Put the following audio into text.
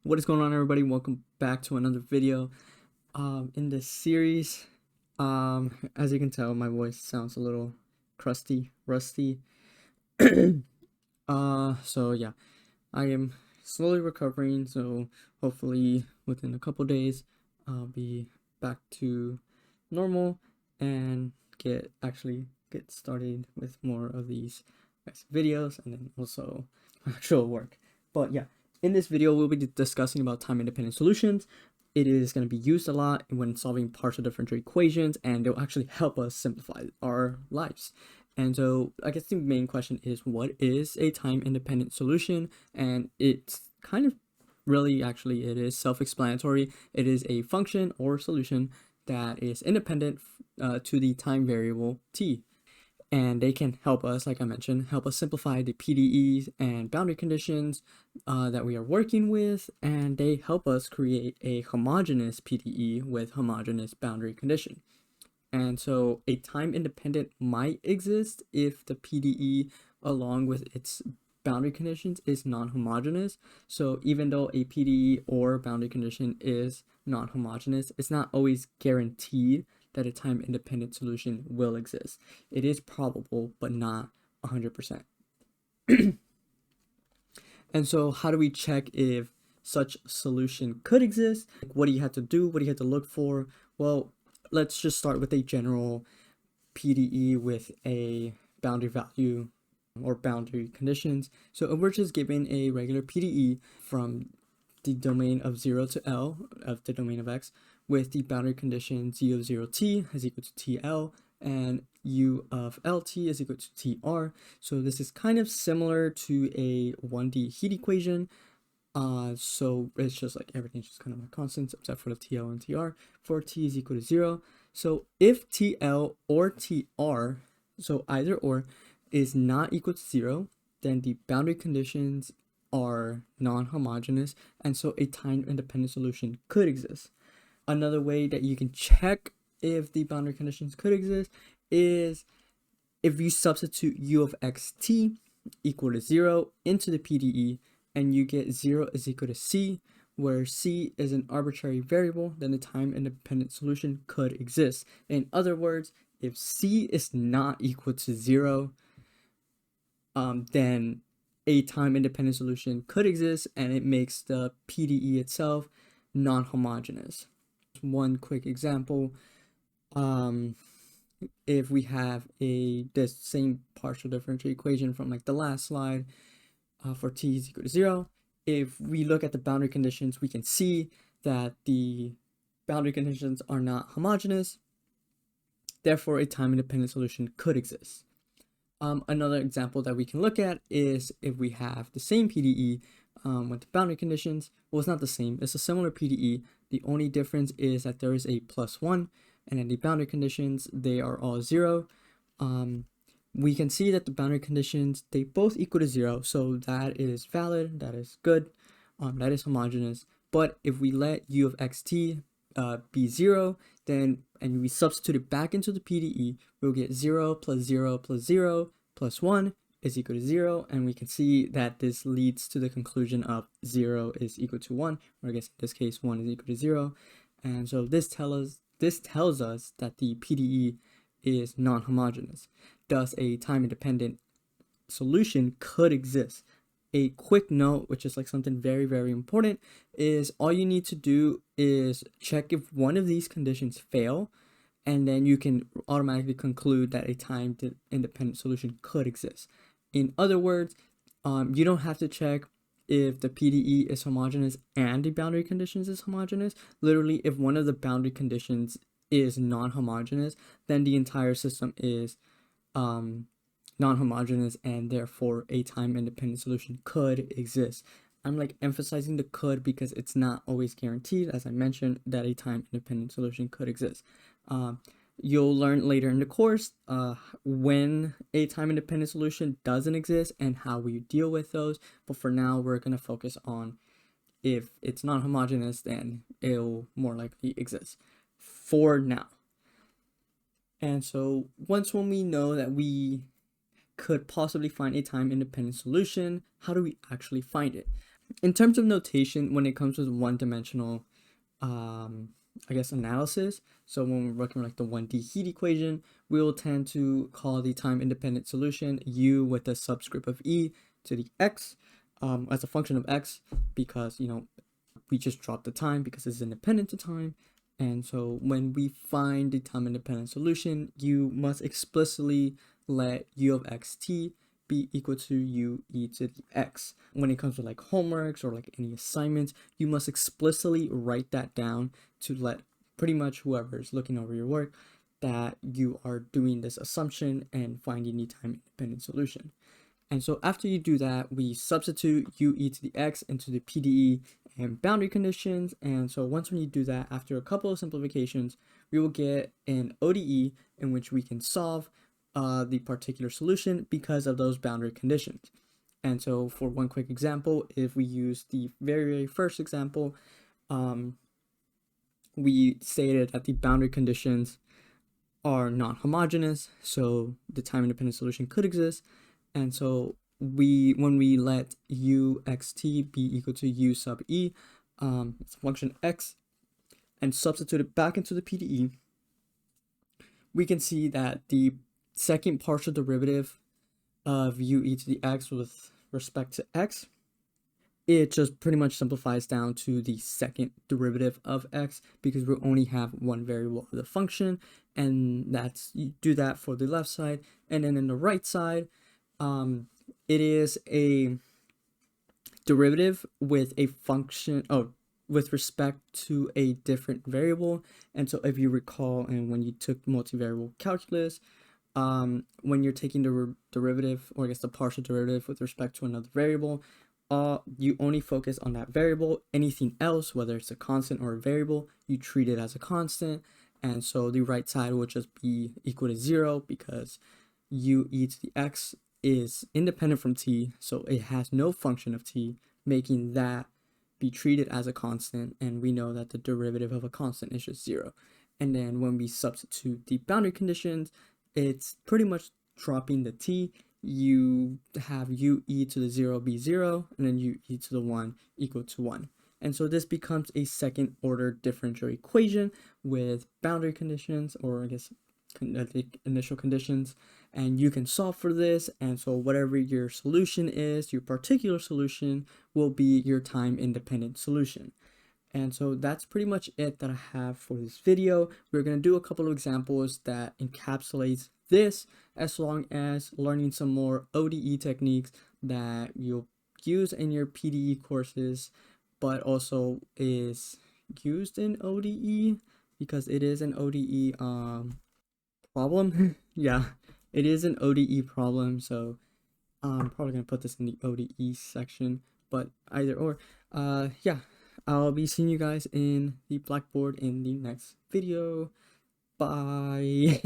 What is going on, everybody? Welcome back to another video. In this series, as you can tell, my voice sounds a little crusty, rusty. So yeah, I am slowly recovering. So hopefully within a couple days, I'll be back to normal and actually get started with more of these videos and then also actual work. But yeah. In this video, we'll be discussing about time-independent solutions. It is going to be used a lot when solving partial differential equations, and it'll actually help us simplify our lives. And so I guess the main question is, what is a time-independent solution? And it's kind of really, actually, it is self-explanatory. It is a function or solution that is independent to the time variable t. And they can help us, like I mentioned, help us simplify the PDEs and boundary conditions that we are working with, and they help us create a homogeneous PDE with homogeneous boundary condition. And so a time independent might exist if the PDE along with its boundary conditions is non-homogeneous. So even though a PDE or boundary condition is non-homogeneous, it's not always guaranteed that a time independent solution will exist. It is probable, but not 100%. And so how do we check if such solution could exist? What do you have to do? What do you have to look for? Well, let's just start with a general PDE with a boundary value or boundary conditions. So if we're just given a regular PDE from the domain of 0 to L of the domain of X with the boundary condition z of 0t is equal to TL and u of LT is equal to TR. So this is kind of similar to a 1D heat equation. So it's just like everything's just kind of like constants except for the TL and TR for T is equal to 0. So if TL or TR, so either or, is not equal to 0, then the boundary conditions are non-homogeneous, and so a time-independent solution could exist. Another way that you can check if the boundary conditions could exist is if you substitute u of xt equal to 0 into the PDE, and you get 0 is equal to c, where c is an arbitrary variable, then the time-independent solution could exist. In other words, if c is not equal to 0, then a time-independent solution could exist, and it makes the PDE itself non-homogeneous. One quick example, if we have this same partial differential equation from like the last slide for t is equal to 0, if we look at the boundary conditions, we can see that the boundary conditions are not homogeneous, therefore a time-independent solution could exist. Another example that we can look at is if we have the same PDE with the boundary conditions. Well, it's not the same, it's a similar PDE. The only difference is that there is a +1, and in the boundary conditions, they are all 0. We can see that the boundary conditions, they both equal to 0, so that is valid, that is good, that is homogeneous. But if we let u of xt be 0, then, and we substitute it back into the PDE, we'll get 0 plus 0 plus 0 plus 1 is equal to 0, and we can see that this leads to the conclusion of 0 is equal to 1, or I guess in this case 1 is equal to 0. And so this tells us that the PDE is non-homogeneous. Thus a time-independent solution could exist. A quick note, which is like something very, very important, is all you need to do is check if one of these conditions fail, and then you can automatically conclude that a time-independent solution could exist. In other words, you don't have to check if the PDE is homogeneous and the boundary conditions is homogeneous. Literally, if one of the boundary conditions is non-homogeneous, then the entire system is non-homogeneous, and therefore a time-independent solution could exist. I'm like emphasizing the could because it's not always guaranteed, as I mentioned, that a time-independent solution could exist. You'll learn later in the course when a time-independent solution doesn't exist and how we deal with those, but for now we're going to focus on if it's non-homogeneous, then it'll more likely exist for now. And so when we know that we could possibly find a time-independent solution, how do we actually find it? In terms of notation, when it comes with one-dimensional, I guess, analysis, so when we're working with like the 1D heat equation, we'll tend to call the time-independent solution u with the subscript of e to the x as a function of x, because, you know, we just drop the time because it's independent to time. And so when we find the time-independent solution, you must explicitly let u of xt be equal to u e to the x. When it comes to like homeworks or like any assignments, you must explicitly write that down to let pretty much whoever is looking over your work that you are doing this assumption and finding the time-independent solution. And so after you do that, we substitute u e to the x into the PDE and boundary conditions. And so once when you do that, after a couple of simplifications, we will get an ODE in which we can solve the particular solution because of those boundary conditions. And so for one quick example, if we use the very first example, we stated that the boundary conditions are non-homogeneous, so the time-independent solution could exist. And so when we let u xt be equal to u sub e, it's a function x, and substitute it back into the PDE, we can see that the second partial derivative of u e to the x with respect to x, it just pretty much simplifies down to the second derivative of x, because we only have one variable of the function, and that's, you do that for the left side. And then in the right side, it is a derivative with a function, with respect to a different variable. And so if you recall, and when you took multivariable calculus, when you're taking the derivative, or I guess the partial derivative with respect to another variable, you only focus on that variable. Anything else, whether it's a constant or a variable, you treat it as a constant. And so the right side will just be equal to 0 because u e to the x is independent from t, so it has no function of t, making that be treated as a constant, and we know that the derivative of a constant is just 0. And then when we substitute the boundary conditions, it's pretty much dropping the t. You have u e to the 0 be 0, and then u e to the 1 equal to 1. And so this becomes a second order differential equation with boundary conditions, or I guess the initial conditions, and you can solve for this. And so whatever your solution is, your particular solution will be your time independent solution. And so that's pretty much it that I have for this video. We're going to do a couple of examples that encapsulates this, as long as learning some more ODE techniques that you'll use in your PDE courses, but also is used in ODE because it is an ODE problem. Yeah, it is an ODE problem, so I'm probably gonna put this in the ODE section, but either or, yeah, I'll be seeing you guys in the Blackboard in the next video. Bye.